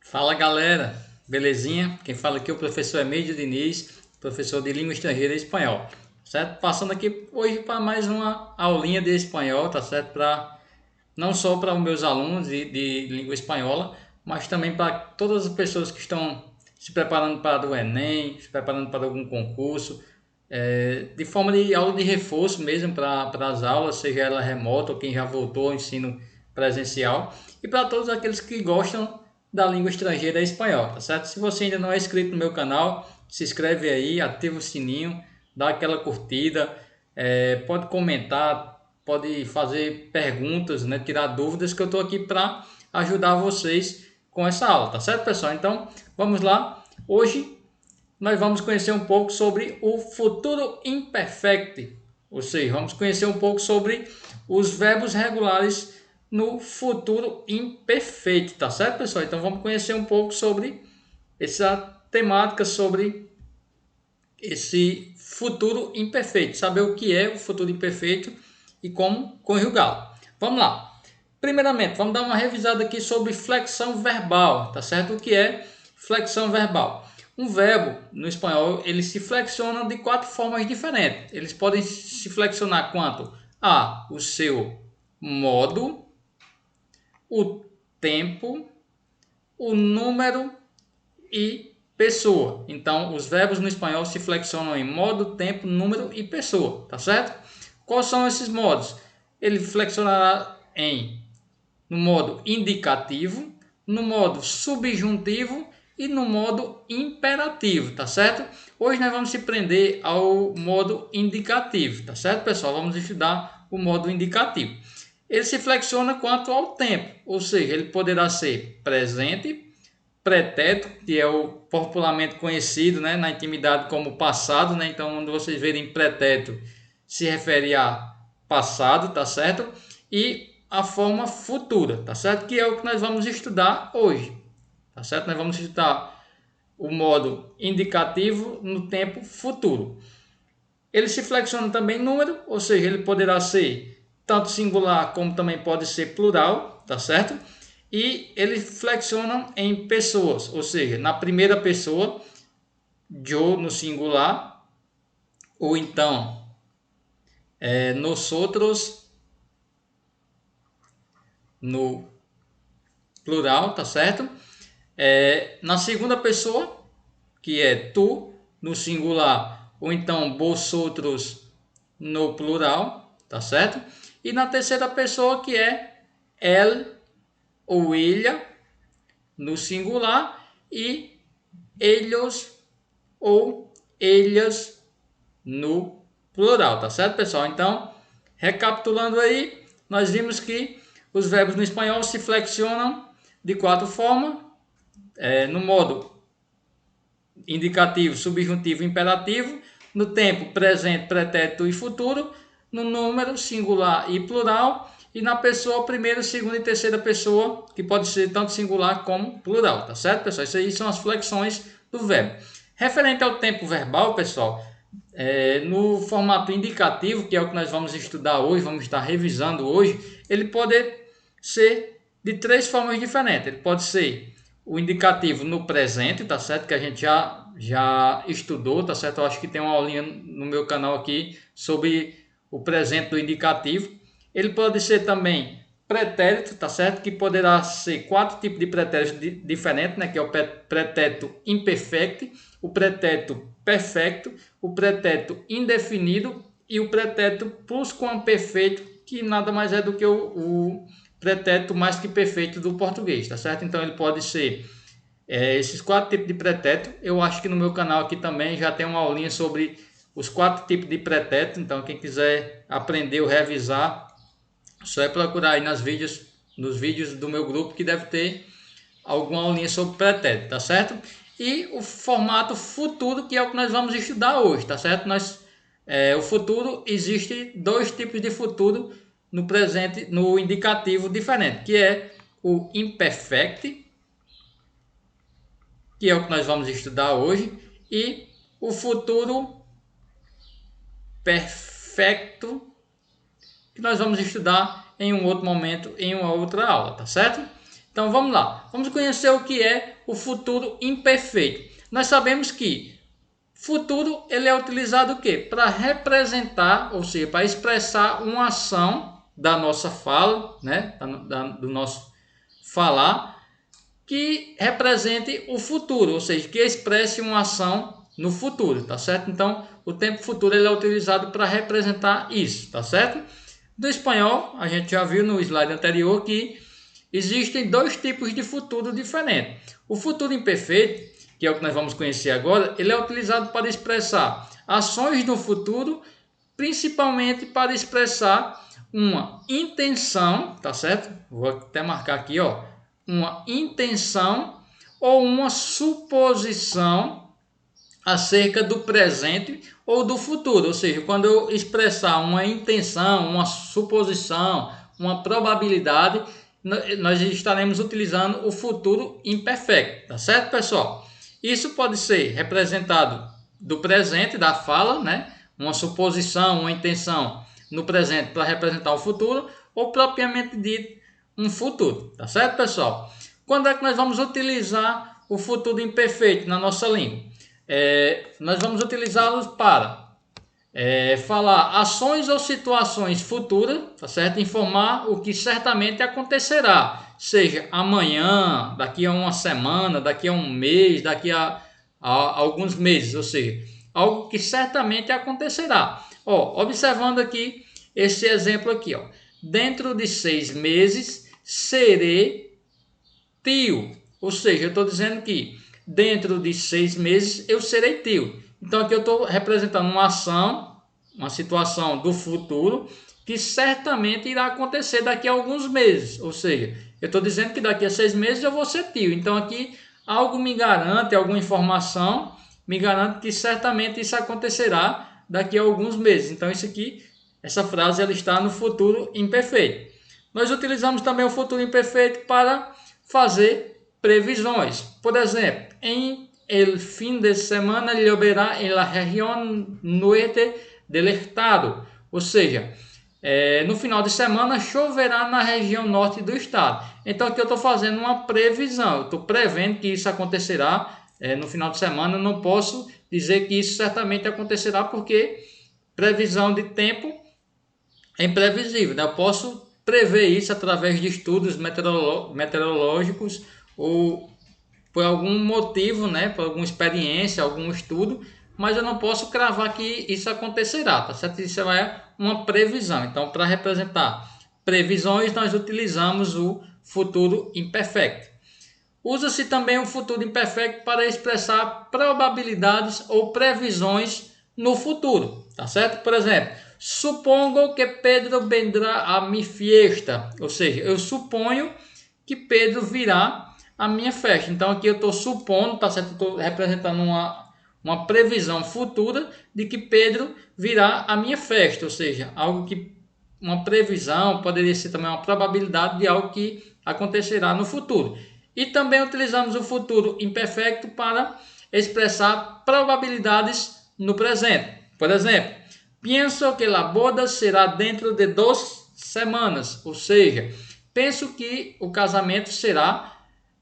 Fala galera, belezinha? Quem fala aqui é o professor Emílio Diniz, professor de língua estrangeira e espanhol, certo? Passando aqui hoje para mais uma aulinha de espanhol, tá certo? Não só para os meus alunos de língua espanhola, mas também para todas as pessoas que estão se preparando para o Enem, se preparando para algum concurso, de forma de aula de reforço mesmo para as aulas, seja ela remota ou quem já voltou ao ensino presencial, e para todos aqueles que gostam da língua estrangeira espanhol, tá certo? Se você ainda não é inscrito no meu canal, se inscreve aí, ativa o sininho, dá aquela curtida, pode comentar, pode fazer perguntas, né, tirar dúvidas, que eu estou aqui para ajudar vocês com essa aula, tá certo, pessoal? Então, vamos lá. Hoje nós vamos conhecer um pouco sobre o futuro imperfeito, ou seja, vamos conhecer um pouco sobre os verbos regulares no futuro imperfeito, tá certo, pessoal? Então vamos conhecer um pouco sobre essa temática, sobre esse futuro imperfeito, saber o que é o futuro imperfeito e como conjugá-lo. Vamos lá. Primeiramente, vamos dar uma revisada aqui sobre flexão verbal, tá certo? O que é flexão verbal? Um verbo, no espanhol, ele se flexiona de 4 formas diferentes. Eles podem se flexionar quanto a o seu modo, o tempo, o número e pessoa. Então, os verbos no espanhol se flexionam em modo, tempo, número e pessoa, tá certo? Quais são esses modos? Ele flexionará no modo indicativo, no modo subjuntivo e no modo imperativo, tá certo? Hoje nós vamos se prender ao modo indicativo, tá certo, pessoal? Vamos estudar o modo indicativo. Ele se flexiona quanto ao tempo, ou seja, ele poderá ser presente, pretérito, que é o popularmente conhecido, né, na intimidade como passado, né? Então, quando vocês verem pretérito, se refere a passado, tá certo? E a forma futura, tá certo? Que é o que nós vamos estudar hoje, tá certo? Nós vamos estudar o modo indicativo no tempo futuro. Ele se flexiona também em número, ou seja, ele poderá ser tanto singular como também pode ser plural, tá certo? E ele flexiona em pessoas, ou seja, na primeira pessoa, eu no singular, ou então nosotros no plural, tá certo? Na segunda pessoa, que é tu no singular, ou então vosotros no plural, tá certo? E na terceira pessoa, que é el ou ella no singular e ellos ou ellas no plural, tá certo, pessoal? Então, recapitulando aí, nós vimos que os verbos no espanhol se flexionam de 4 formas, no modo indicativo, subjuntivo e imperativo, no tempo presente, pretérito e futuro, no número singular e plural, e na pessoa primeira, segunda e terceira pessoa, que pode ser tanto singular como plural, tá certo, pessoal? Isso aí são as flexões do verbo. Referente ao tempo verbal, pessoal, no formato indicativo, que é o que nós vamos estudar hoje, vamos estar revisando hoje, ele pode ser de 3 formas diferentes. Ele pode ser o indicativo no presente, tá certo? Que a gente já estudou, tá certo? Eu acho que tem uma aulinha no meu canal aqui sobre o presente do indicativo. Ele pode ser também pretérito, tá certo? Que poderá ser 4 tipos de pretéritos diferentes, né? Que é o pretérito imperfeito, o pretérito perfeito, o pretérito indefinido e o pretérito plusquamperfeito, que nada mais é do que o pretérito mais que perfeito do português, tá certo? Então ele pode ser esses 4 tipos de pretérito. Eu acho que no meu canal aqui também já tem uma aulinha sobre os 4 tipos de pretérito. Então quem quiser aprender ou revisar, só é procurar aí nos vídeos do meu grupo, que deve ter alguma aulinha sobre pretérito, tá certo? E o formato futuro, que é o que nós vamos estudar hoje, tá certo? O futuro, existe 2 tipos de futuro no presente, no indicativo diferente, que é o imperfect, que é o que nós vamos estudar hoje, e o futuro perfeito, que nós vamos estudar em um outro momento, em uma outra aula, tá certo? Então vamos lá, vamos conhecer o que é o futuro imperfeito. Nós sabemos que futuro ele é utilizado o quê? Para representar, ou seja, para expressar uma ação da nossa fala, né? Do nosso falar, que represente o futuro, ou seja, que expresse uma ação no futuro, tá certo? Então, o tempo futuro ele é utilizado para representar isso, tá certo? Do espanhol, a gente já viu no slide anterior que existem dois tipos de futuro diferentes. O futuro imperfeito, que é o que nós vamos conhecer agora, ele é utilizado para expressar ações no futuro, principalmente para expressar uma intenção, tá certo? Vou até marcar aqui, ó, uma intenção ou uma suposição acerca do presente ou do futuro. Ou seja, quando eu expressar uma intenção, uma suposição, uma probabilidade, nós estaremos utilizando o futuro imperfeito, tá certo, pessoal? Isso pode ser representado do presente, da fala, né? Uma suposição, uma intenção no presente para representar o futuro, ou propriamente dito, um futuro, tá certo, pessoal? Quando é que nós vamos utilizar o futuro imperfeito na nossa língua? Nós vamos utilizá-los para falar ações ou situações futuras, tá certo? Informar o que certamente acontecerá, seja amanhã, daqui a uma semana, daqui a um mês, daqui a alguns meses, ou seja, algo que certamente acontecerá. Ó, observando aqui esse exemplo aqui, ó. Dentro de 6 meses serei tio, ou seja, eu estou dizendo que dentro de 6 meses eu serei tio. Então aqui eu estou representando uma ação, uma situação do futuro que certamente irá acontecer daqui a alguns meses. Ou seja, eu estou dizendo que daqui a 6 meses eu vou ser tio. Então aqui algo me garante, alguma informação me garante que certamente isso acontecerá daqui a alguns meses. Então isso aqui, essa frase ela está no futuro imperfeito. Nós utilizamos também o futuro imperfeito para fazer previsões. Por exemplo, em el fin de semana lloverá en la región norte del estado. Ou seja, no final de semana choverá na região norte do estado. Então aqui eu estou fazendo uma previsão. Eu estou prevendo que isso acontecerá no final de semana. Eu não posso dizer que isso certamente acontecerá porque previsão de tempo é imprevisível, né? Eu posso prever isso através de estudos meteorológicos ou por algum motivo, né? Por alguma experiência, algum estudo, mas eu não posso cravar que isso acontecerá, tá certo? Isso é uma previsão. Então, para representar previsões, nós utilizamos o futuro imperfeito. Usa-se também o futuro imperfeito para expressar probabilidades ou previsões no futuro, tá certo? Por exemplo, supongo que Pedro vendrá a mi fiesta, ou seja, eu suponho que Pedro virá à minha festa. Então aqui eu estou supondo, tá certo? Estou representando uma previsão futura de que Pedro virá à minha festa, ou seja, algo que uma previsão poderia ser também uma probabilidade de algo que acontecerá no futuro. E também utilizamos o futuro imperfeito para expressar probabilidades no presente. Por exemplo, penso que a boda será dentro de 2 semanas, ou seja, penso que o casamento será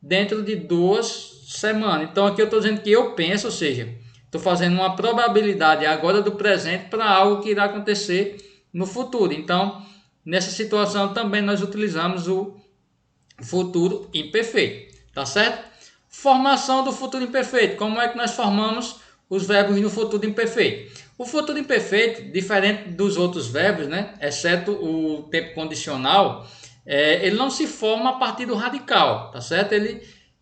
dentro de 2 semanas. Então aqui eu estou dizendo que eu penso, ou seja, estou fazendo uma probabilidade agora do presente para algo que irá acontecer no futuro. Então, nessa situação também nós utilizamos o futuro imperfeito, tá certo? Formação do futuro imperfeito. Como é que nós formamos os verbos no futuro imperfeito? O futuro imperfeito, diferente dos outros verbos, né, exceto o tempo condicional, ele não se forma a partir do radical, tá certo?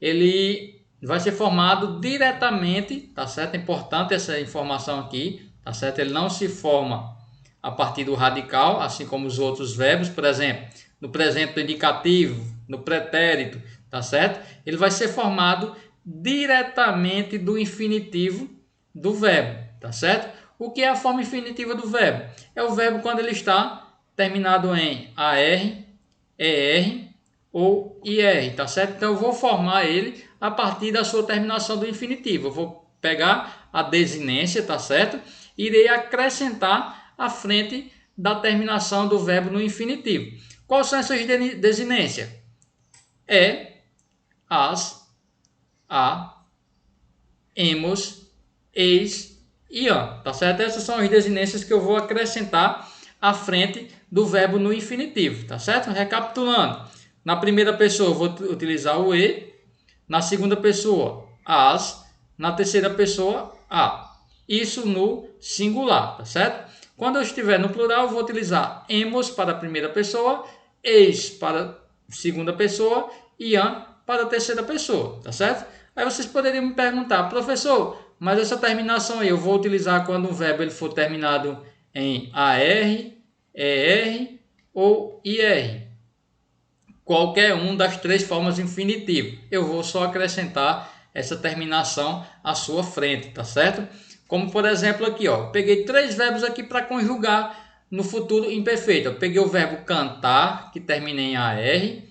Ele vai ser formado diretamente, tá certo? É importante essa informação aqui, tá certo? Ele não se forma a partir do radical, assim como os outros verbos, por exemplo, no presente do indicativo, no pretérito, tá certo? Ele vai ser formado diretamente do infinitivo do verbo, tá certo? O que é a forma infinitiva do verbo? É o verbo quando ele está terminado em AR, ER ou IR, tá certo? Então eu vou formar ele a partir da sua terminação do infinitivo. Eu vou pegar a desinência, tá certo? Irei acrescentar à frente da terminação do verbo no infinitivo. Quais são essas desinências? É, as, a, hemos, eis e an, tá certo? Essas são as desinências que eu vou acrescentar à frente do verbo no infinitivo, tá certo? Recapitulando, na primeira pessoa eu vou utilizar o e, na segunda pessoa as, na terceira pessoa a. Isso no singular, tá certo? Quando eu estiver no plural, eu vou utilizar hemos para a primeira pessoa, eis para a segunda pessoa e an para a terceira pessoa, tá certo? Aí vocês poderiam me perguntar, professor, mas essa terminação aí eu vou utilizar quando o verbo ele for terminado em AR, ER ou IR. Qualquer um das três formas infinitivo. Eu vou só acrescentar essa terminação à sua frente, tá certo? Como por exemplo aqui, ó, peguei três verbos aqui para conjugar no futuro imperfeito. Eu peguei o verbo cantar, que termina em AR,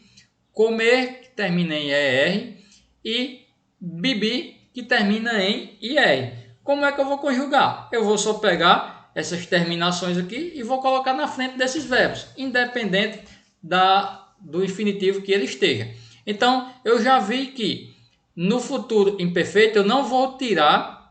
comer, que termina em ER, e beber, que termina em IR. Como é que eu vou conjugar? Eu vou só pegar essas terminações aqui e vou colocar na frente desses verbos, independente do infinitivo que ele esteja. Então, eu já vi que no futuro imperfeito eu não vou tirar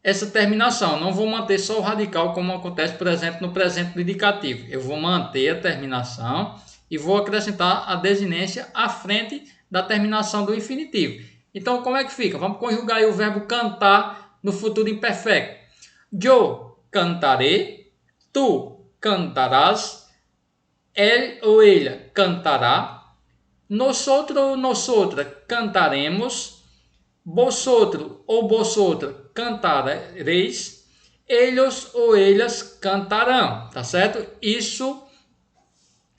essa terminação, não vou manter só o radical como acontece, por exemplo, no presente do indicativo. Eu vou manter a terminação e vou acrescentar a desinência à frente da terminação do infinitivo. Então, como é que fica? Vamos conjugar aí o verbo cantar no futuro imperfeito. Yo cantaré, tu cantarás, él ou ella cantará, nosotros ou nosotras cantaremos, vosotros ou vosotras cantareis, ellos ou elas cantarão, tá certo? Isso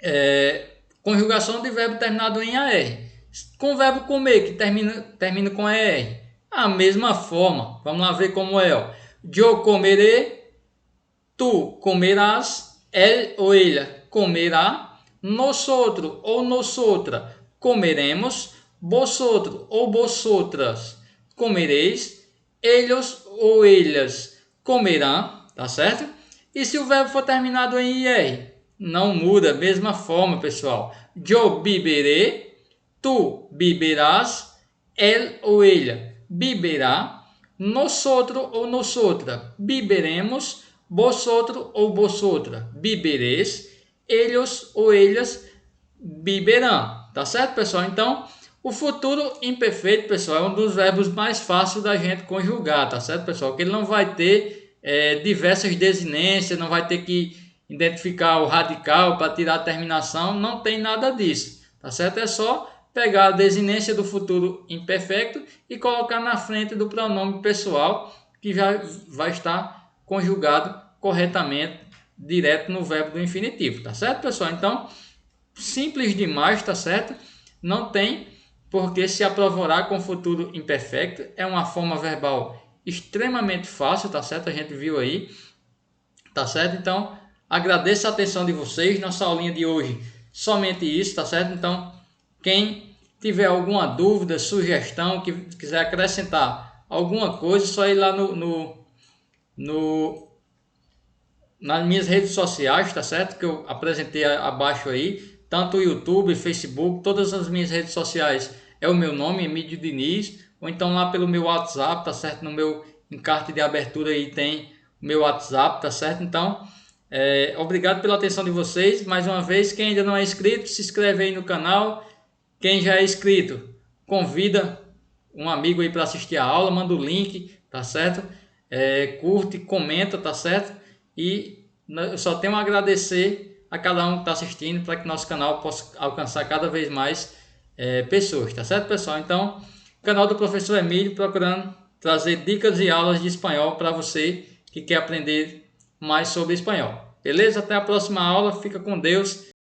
é conjugação de verbo terminado em AR. Com o verbo comer, que termina com ER, a mesma forma. Vamos lá ver como é. Ó. Eu comerei, tu comerás, ele ou ela comerá, nosotros ou nosotra comeremos, vosotros ou vosotras comereis, ellos ou elas comerão, tá certo? E se o verbo for terminado em IR? Não muda, mesma forma, pessoal. Eu beberei, tu beberás, ele ou ela beberá, nosotros ou nosotra beberemos, vosotros ou vosotra bebereis, ellos ou elas beberão, tá certo, pessoal? Então, o futuro imperfeito, pessoal, é um dos verbos mais fáceis da gente conjugar, tá certo, pessoal? Que ele não vai ter diversas desinências, não vai ter que identificar o radical para tirar a terminação, não tem nada disso, tá certo? É só pegar a desinência do futuro imperfeito e colocar na frente do pronome pessoal, que já vai estar conjugado corretamente, direto no verbo do infinitivo, tá certo, pessoal? Então, simples demais, tá certo? Não tem porque se apavorar com o futuro imperfeito, é uma forma verbal extremamente fácil, tá certo? A gente viu aí, tá certo? Então, agradeço a atenção de vocês, nossa aulinha de hoje, somente isso, tá certo? Então, quem tiver alguma dúvida, sugestão, que quiser acrescentar alguma coisa, só ir lá nas minhas redes sociais, tá certo? Que eu apresentei abaixo aí, tanto o YouTube, Facebook, todas as minhas redes sociais é o meu nome, Emílio Diniz, ou então lá pelo meu WhatsApp, tá certo? No meu encarte de abertura aí tem o meu WhatsApp, tá certo? Então, obrigado pela atenção de vocês, mais uma vez, quem ainda não é inscrito, se inscreve aí no canal, quem já é inscrito, convida um amigo aí para assistir a aula, manda o link, tá certo? Curte, comenta, tá certo? E eu só tenho a agradecer a cada um que está assistindo para que nosso canal possa alcançar cada vez mais pessoas, tá certo, pessoal? Então, canal do Professor Emílio, procurando trazer dicas e aulas de espanhol para você que quer aprender mais sobre espanhol. Beleza? Até a próxima aula. Fica com Deus.